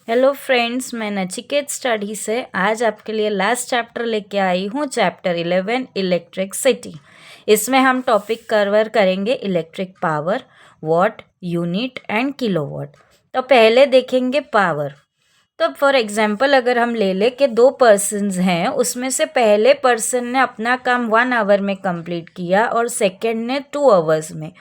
Hello friends, मैं Nachiket study से आज आपके लिए लास्ट चैप्टर लेके आई हूँ। Chapter 11 electricity. इसमें हम टॉपिक कवर करेंगे electric power, what, unit and kilowatt. तो पहले देखेंगे पावर। तो फॉर एग्जांपल अगर हम ले लें कि 2 पर्सन्स हैं, उसमें से पहले पर्सन ने अपना काम 1 आवर में कंप्लीट किया और सेकंड ने 2 आवर्स में,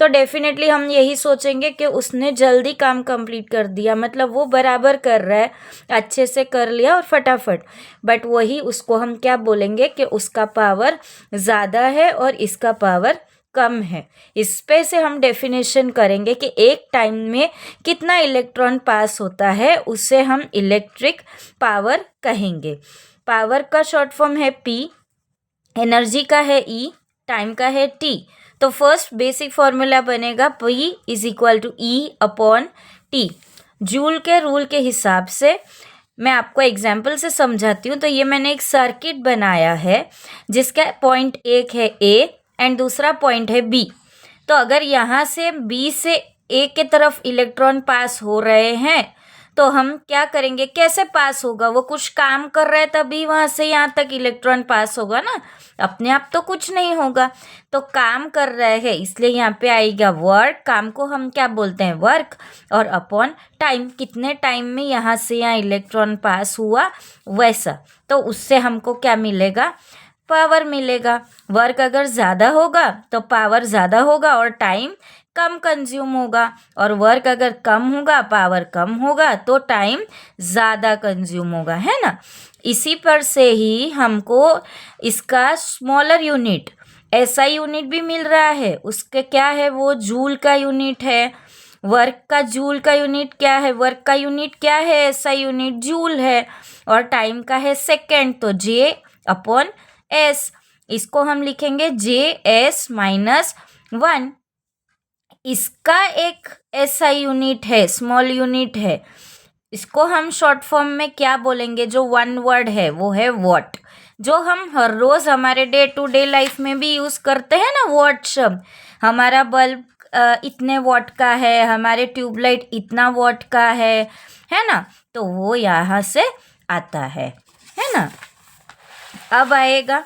तो डेफिनेटली हम यही सोचेंगे कि उसने जल्दी काम कंप्लीट कर दिया, मतलब वो बराबर कर रहा है, अच्छे से कर लिया और फटाफट। बट वही उसको हम क्या बोलेंगे कि उसका पावर ज़्यादा है और इसका पावर कम है। इस पे से हम डेफिनेशन करेंगे कि एक टाइम में कितना इलेक्ट्रॉन पास होता है, उसे हम इलेक्ट्रिक पावर कहेंगे। पावर का शॉर्ट फॉर्म है P, एनर्जी का है E, टाइम का है T। तो फर्स्ट बेसिक फॉर्मूला बनेगा P is equal to E/T। Joule के रूल के हिसाब से मैं आपको एग्जाम्पल से समझाती हूँ। तो ये मैंने एक सर्किट बनाया है जिसका पॉइंट एक है A एंड दूसरा पॉइंट है B। तो अगर यहाँ से B से A के तरफ इलेक्ट्रॉन पास हो रहे हैं तो हम क्या करेंगे, कैसे पास होगा? वो कुछ काम कर रहा है तभी वहाँ से यहाँ तक इलेक्ट्रॉन पास होगा ना, अपने आप तो कुछ नहीं होगा। तो काम कर रहे हैं इसलिए यहाँ पे आएगा वर्क। काम को हम क्या बोलते हैं? वर्क। और अपॉन टाइम, कितने टाइम में यहाँ से यहाँ इलेक्ट्रॉन पास हुआ वैसा। तो उससे हमको क्या मिलेगा? पावर मिलेगा। वर्क अगर ज़्यादा होगा तो पावर ज़्यादा होगा और टाइम कम कंज्यूम होगा, और वर्क अगर कम होगा, पावर कम होगा, तो टाइम ज़्यादा कंज्यूम होगा, है ना। इसी पर से ही हमको इसका स्मॉलर यूनिट एसआई यूनिट भी मिल रहा है। उसके क्या है? वो जूल का यूनिट है। वर्क का जूल का यूनिट क्या है? वर्क का यूनिट क्या है? एसआई यूनिट जूल है। और टाइम का है सेकेंड, तो J/S। इसको हम लिखेंगे J/S-1। इसका एक एसआई यूनिट है, स्मॉल यूनिट है। इसको हम शॉर्ट फॉर्म में क्या बोलेंगे? जो 1 वर्ड है वो है वॉट, जो हम हर रोज हमारे डे टू डे लाइफ में भी यूज करते हैं ना, वॉट शब्द। हमारा बल्ब इतने वॉट का है, हमारे ट्यूबलाइट इतना वॉट का है ना। तो वो यहाँ से आता है ना। अब आएगा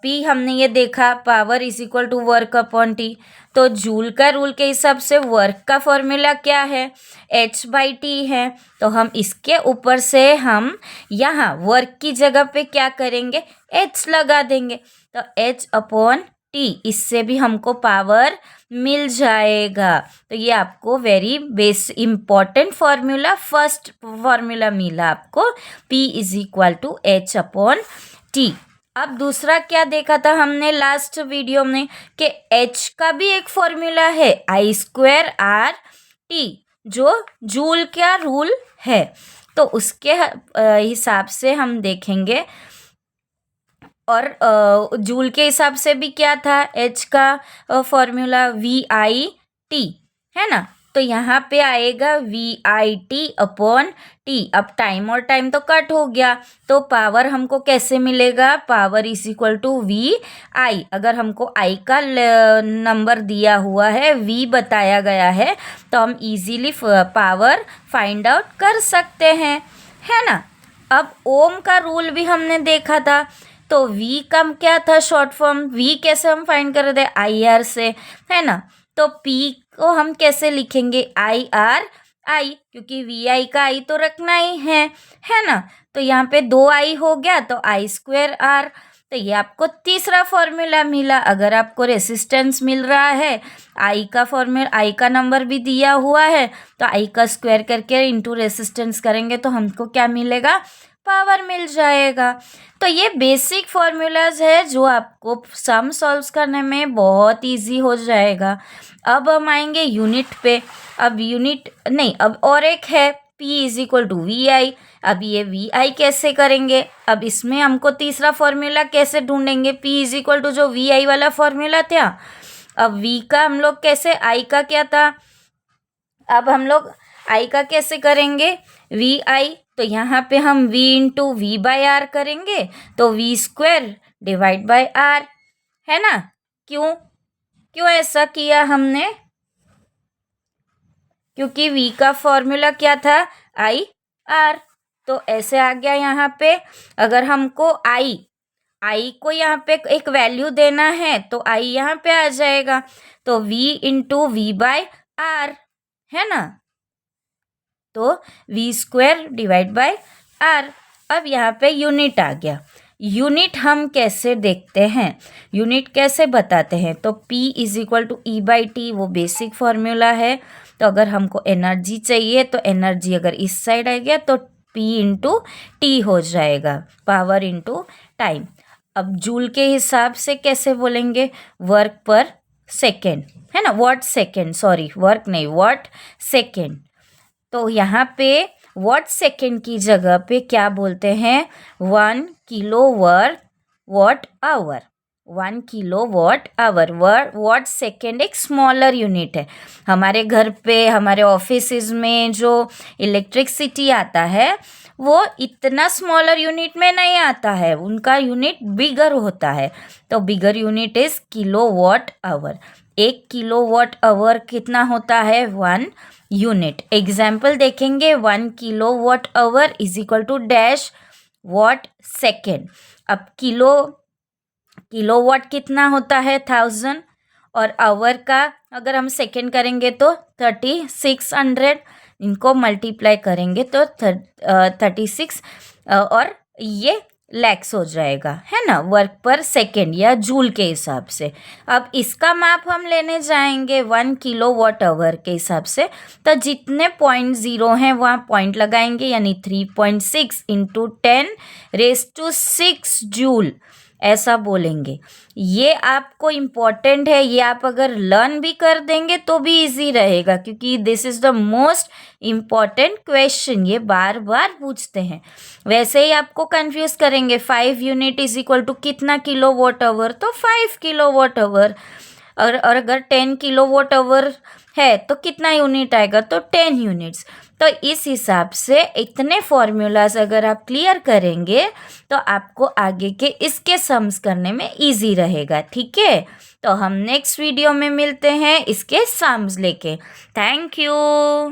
P। हमने ये देखा power is equal to work upon T। तो जूल का रूल के हिसाब से वर्क का फॉर्मूला क्या है? H/T है। तो हम इसके ऊपर से हम यहाँ वर्क की जगह पे क्या करेंगे? H लगा देंगे। तो H/T, इससे भी हमको पावर मिल जाएगा। तो ये आपको very important formula, first formula मिला आपको, P is equal to H/T। अब दूसरा क्या देखा था हमने लास्ट वीडियो में कि H का भी एक फॉर्मूला है I²R/T, जो जूल का रूल है। तो उसके हिसाब से हम देखेंगे। और जूल के हिसाब से भी क्या था? H का फॉर्मूला VIT, है ना। तो यहाँ पे आएगा VIT/T। अब टाइम और टाइम तो कट हो गया, तो पावर हमको कैसे मिलेगा? Power is equal to VI। अगर हमको I का नंबर दिया हुआ है, V बताया गया है, तो हम इजीली पावर फाइंड आउट कर सकते हैं, है ना। अब ओम का रूल भी हमने देखा था। तो V का क्या था शॉर्ट फॉर्म? V कैसे हम फाइंड कर रहे थे? IR से, है ना। तो P को हम कैसे लिखेंगे? IR/I, क्योंकि VI का I तो रखना ही है ना। तो यहाँ पे 2 I हो गया, तो I²R। तो ये आपको तीसरा फॉर्मूला मिला। अगर आपको रेसिस्टेंस मिल रहा है, I का फॉर्मूला, I का नंबर भी दिया हुआ है, तो I का स्क्वायर करके इंटू रेसिस्टेंस करेंगे तो हमको क्या मिलेगा? पावर मिल जाएगा। तो ये बेसिक फॉर्मूलाज है जो आपको सम सॉल्व करने में बहुत इजी हो जाएगा। अब हम आएंगे यूनिट पे। अब यूनिट नहीं, अब और एक है P is equal to VI। अब ये VI कैसे करेंगे? अब इसमें हमको तीसरा फॉर्मूला कैसे ढूंढेंगे? P इज इक्वल टू जो VI वाला फॉर्मूला था। अब V का हम लोग कैसे, I का क्या था? अब हम लोग I का कैसे करेंगे? VI। तो यहाँ पे हम V इंटू V/R करेंगे, तो V² डिवाइड बाय R, है ना। क्यों ऐसा किया हमने? क्योंकि V का फॉर्मूला क्या था, IR। तो ऐसे आ गया यहाँ पे। अगर हमको I को यहाँ पे एक वैल्यू देना है तो I यहाँ पे आ जाएगा, तो V इंटू V/R है ना, तो V² डिवाइड बाय R। अब यहाँ पे यूनिट आ गया। यूनिट हम कैसे देखते हैं, यूनिट कैसे बताते हैं, तो P = E/T, वो बेसिक फॉर्मूला है। तो अगर हमको एनर्जी चाहिए तो एनर्जी अगर इस साइड आ गया तो P इंटू T हो जाएगा, पावर इंटू टाइम। अब जूल के हिसाब से कैसे बोलेंगे, वर्क पर सेकेंड है ना, वॉट सेकेंड, सॉरी वर्क नहीं, वॉट सेकेंड। तो यहाँ पे वॉट सेकेंड की जगह पे क्या बोलते हैं, 1 kilowatt hour, 1 kilowatt hour. Watt second एक स्मॉलर यूनिट है। हमारे घर पे, हमारे ऑफिसेज में जो इलेक्ट्रिसिटी आता है वो इतना स्मॉलर यूनिट में नहीं आता है, उनका यूनिट बिगर होता है। तो bigger unit is kilowatt hour. 1 kilowatt hour कितना होता है, 1 यूनिट। एग्जाम्पल देखेंगे, 1 kilowatt hour = dash watt second. अब किलोवाट कितना होता है, 1000, और आवर का अगर हम सेकेंड करेंगे तो 3600, इनको मल्टीप्लाई करेंगे तो 36 और ये लैक्स हो जाएगा, है ना, वर्क पर सेकेंड या जूल के हिसाब से। अब इसका माप हम लेने जाएंगे 1 किलोवाट आवर के हिसाब से, तो जितने 0.0 हैं वहाँ पॉइंट लगाएंगे, यानी 3.6 इंटू 10⁻⁶ जूल, ऐसा बोलेंगे। ये आपको इम्पोर्टेंट है, ये आप अगर लर्न भी कर देंगे तो भी इजी रहेगा, क्योंकि this is the most important question, ये बार बार पूछते हैं। वैसे ही आपको कंफ्यूज करेंगे, 5 यूनिट = कितना किलोवाट आवर, तो 5 किलोवाट आवर। और अगर 10 किलोवाट आवर है तो कितना यूनिट आएगा, तो 10 यूनिट्स। तो इस हिसाब से इतने फॉर्मूलाज अगर आप क्लियर करेंगे तो आपको आगे के इसके सम्स करने में इजी रहेगा, ठीक है। तो हम नेक्स्ट वीडियो में मिलते हैं इसके सम्स लेके। Thank you.